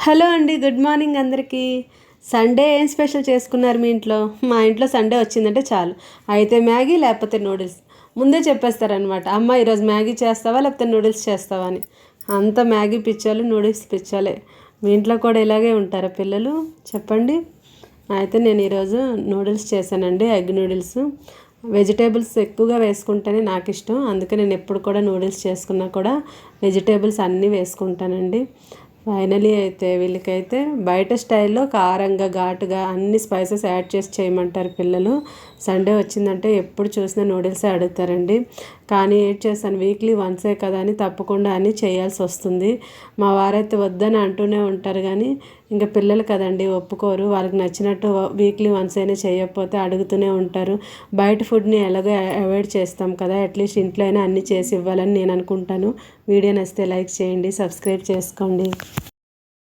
Hello అండి, good morning అందరికీ. Sunday ఏం స్పెషల్ చేసుకున్నారు మీ ఇంట్లో? మా ఇంట్లో సండే వచ్చిందంటే చాలు, అయితే మ్యాగీ లేకపోతే నూడిల్స్. ముందే చెప్పేస్తారనమాట, అమ్మ ఈరోజు మ్యాగీ చేస్తావా లేకపోతే నూడిల్స్ చేస్తావా అని. అంత మ్యాగీ పిచ్చాలు, నూడిల్స్ పిచ్చాలే. మీ ఇంట్లో కూడా ఇలాగే ఉంటారా పిల్లలు? చెప్పండి. అయితే నేను ఈరోజు నూడిల్స్ చేశానండి, ఎగ్ నూడిల్స్. వెజిటేబుల్స్ ఎక్కువగా వేసుకుంటేనే నాకు ఇష్టం, అందుకే నేను ఎప్పుడు కూడా నూడిల్స్ చేసుకున్నా కూడా వెజిటేబుల్స్ అన్నీ వేసుకుంటానండి. ఫైనలీ అయితే వీళ్ళకైతే బయట స్టైల్లో కారంగా ఘాటుగా అన్ని స్పైసెస్ యాడ్ చేసి చేయమంటారు పిల్లలు. సండే వచ్చిందంటే ఎప్పుడు చూసినా నూడిల్సే అడుగుతారండి. కానీ ఏం చేస్తాను, వీక్లీ వన్సే కదా అని తప్పకుండా అని చేయాల్సి వస్తుంది. మా వారైతే వద్దని అంటూనే ఉంటారు, కానీ ఇంకా పిల్లలు కదండి, ఒప్పుకోరు. వాళ్ళకి నచ్చినట్టు వీక్లీ వన్స్ అయినా చేయకపోతే అడుగుతూనే ఉంటారు. బయట ఫుడ్ని ఎలాగో అవాయిడ్ చేస్తాం కదా, అట్లీస్ట్ ఇంట్లో అయినా అన్నీ చేసి ఇవ్వాలని నేను అనుకుంటాను. వీడియో నచ్చితే లైక్ చేయండి, సబ్స్క్రైబ్ చేసుకోండి.